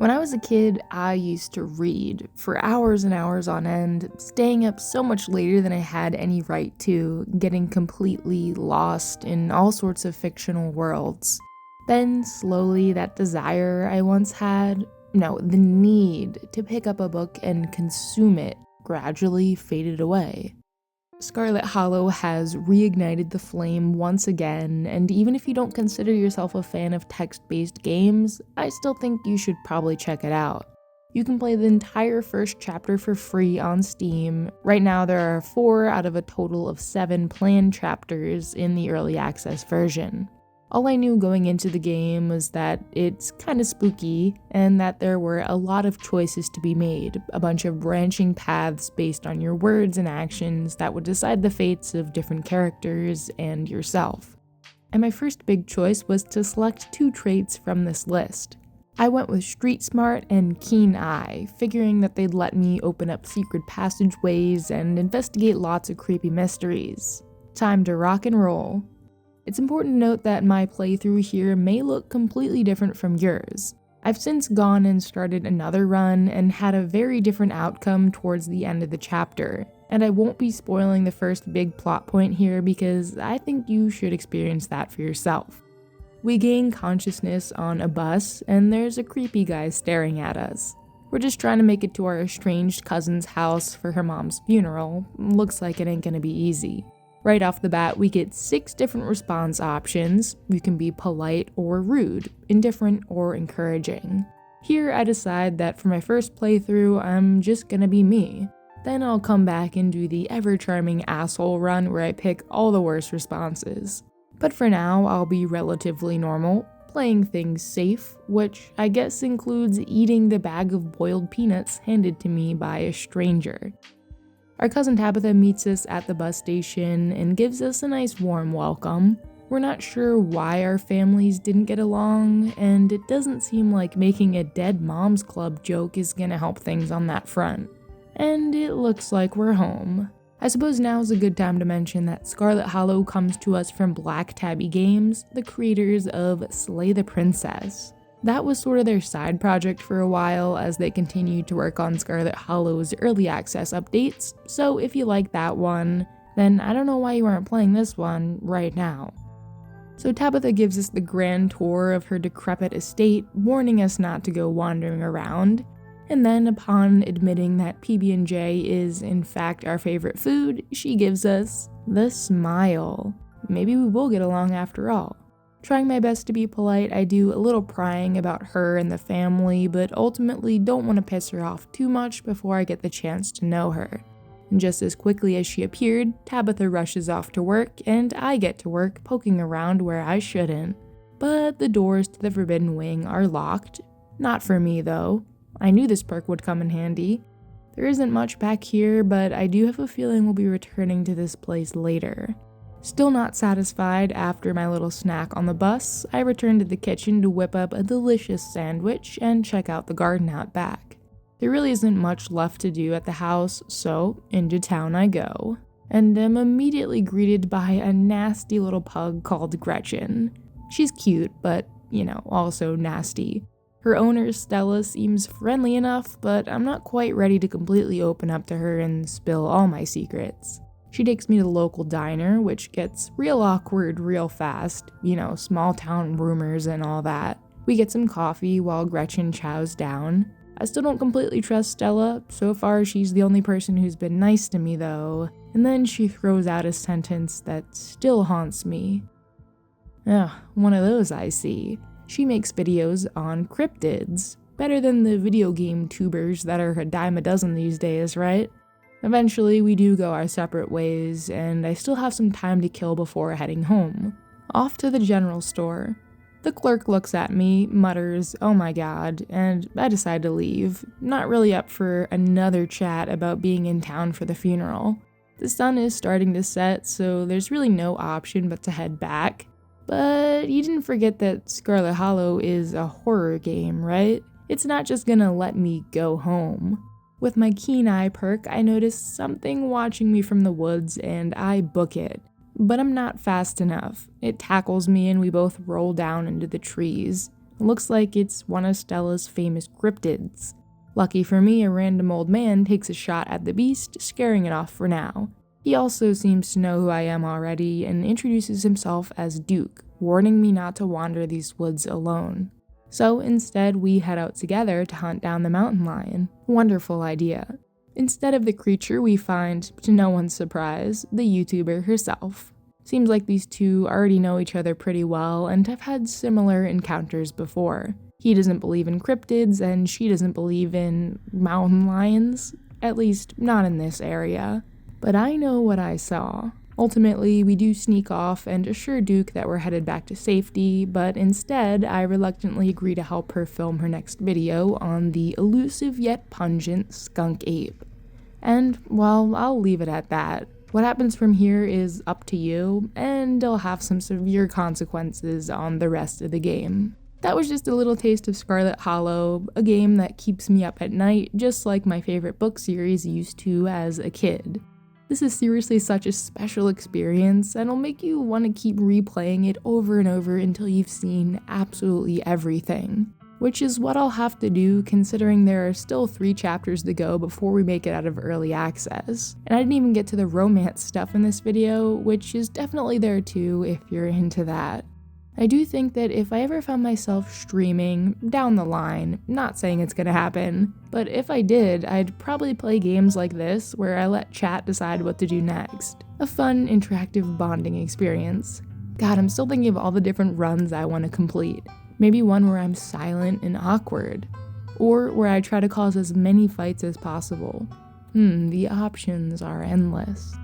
When I was a kid, I used to read for hours and hours on end, staying up so much later than I had any right to, getting completely lost in all sorts of fictional worlds. Then, slowly, that desire I once had, no, the need to pick up a book and consume it, gradually faded away. Scarlet Hollow has reignited the flame once again, and even if you don't consider yourself a fan of text-based games, I still think you should probably check it out. You can play the entire first chapter for free on Steam. Right now there are 4 out of a total of 7 planned chapters in the early access version. All I knew going into the game was that it's kinda spooky, and that there were a lot of choices to be made, a bunch of branching paths based on your words and actions that would decide the fates of different characters and yourself. And my first big choice was to select 2 traits from this list. I went with Street Smart and Keen Eye, figuring that they'd let me open up secret passageways and investigate lots of creepy mysteries. Time to rock and roll. It's important to note that my playthrough here may look completely different from yours. I've since gone and started another run and had a very different outcome towards the end of the chapter, and I won't be spoiling the first big plot point here because I think you should experience that for yourself. We gain consciousness on a bus, and there's a creepy guy staring at us. We're just trying to make it to our estranged cousin's house for her mom's funeral. Looks like it ain't gonna be easy. Right off the bat, we get 6 different response options. You can be polite or rude, indifferent or encouraging. Here, I decide that for my first playthrough, I'm just gonna be me. Then I'll come back and do the ever-charming asshole run where I pick all the worst responses. But for now, I'll be relatively normal, playing things safe, which I guess includes eating the bag of boiled peanuts handed to me by a stranger. Our cousin Tabitha meets us at the bus station and gives us a nice warm welcome. We're not sure why our families didn't get along, and it doesn't seem like making a dead moms club joke is gonna help things on that front. And it looks like we're home. I suppose now's a good time to mention that Scarlet Hollow comes to us from Black Tabby Games, the creators of Slay the Princess. That was sort of their side project for a while as they continued to work on Scarlet Hollow's early access updates, so if you like that one, then I don't know why you aren't playing this one right now. So Tabitha gives us the grand tour of her decrepit estate, warning us not to go wandering around, and then upon admitting that PB&J is in fact our favorite food, she gives us the smile. Maybe we will get along after all. Trying my best to be polite, I do a little prying about her and the family, but ultimately don't want to piss her off too much before I get the chance to know her. And just as quickly as she appeared, Tabitha rushes off to work, and I get to work poking around where I shouldn't. But the doors to the Forbidden Wing are locked. Not for me, though. I knew this perk would come in handy. There isn't much back here, but I do have a feeling we'll be returning to this place later. Still not satisfied after my little snack on the bus, I return to the kitchen to whip up a delicious sandwich and check out the garden out back. There really isn't much left to do at the house, so into town I go, and am immediately greeted by a nasty little pug called Gretchen. She's cute, but, also nasty. Her owner, Stella, seems friendly enough, but I'm not quite ready to completely open up to her and spill all my secrets. She takes me to the local diner, which gets real awkward real fast, small town rumors and all that. We get some coffee while Gretchen chows down. I still don't completely trust Stella. So far, she's the only person who's been nice to me, though. And then she throws out a sentence that still haunts me. Ugh, one of those I see. She makes videos on cryptids. Better than the video game tubers that are a dime a dozen these days, right? Eventually, we do go our separate ways, and I still have some time to kill before heading home. Off to the general store. The clerk looks at me, mutters, "Oh my god," and I decide to leave, not really up for another chat about being in town for the funeral. The sun is starting to set, so there's really no option but to head back. But you didn't forget that Scarlet Hollow is a horror game, right? It's not just gonna let me go home. With my keen eye perk, I notice something watching me from the woods and I book it. But I'm not fast enough. It tackles me and we both roll down into the trees. Looks like it's one of Stella's famous cryptids. Lucky for me, a random old man takes a shot at the beast, scaring it off for now. He also seems to know who I am already and introduces himself as Duke, warning me not to wander these woods alone. So instead, we head out together to hunt down the mountain lion. Wonderful idea. Instead of the creature, we find, to no one's surprise, the YouTuber herself. Seems like these two already know each other pretty well and have had similar encounters before. He doesn't believe in cryptids and she doesn't believe in mountain lions, at least not in this area. But I know what I saw. Ultimately, we do sneak off and assure Duke that we're headed back to safety, but instead, I reluctantly agree to help her film her next video on the elusive yet pungent skunk ape. And, well, I'll leave it at that. What happens from here is up to you, and it'll have some severe consequences on the rest of the game. That was just a little taste of Scarlet Hollow, a game that keeps me up at night, just like my favorite book series used to as a kid. This is seriously such a special experience, and it'll make you want to keep replaying it over and over until you've seen absolutely everything. Which is what I'll have to do, considering there are still 3 chapters to go before we make it out of early access. And I didn't even get to the romance stuff in this video, which is definitely there too if you're into that. I do think that if I ever found myself streaming down the line, not saying it's gonna happen, but if I did, I'd probably play games like this where I let chat decide what to do next. A fun, interactive bonding experience. God, I'm still thinking of all the different runs I want to complete. Maybe one where I'm silent and awkward, or where I try to cause as many fights as possible. The options are endless.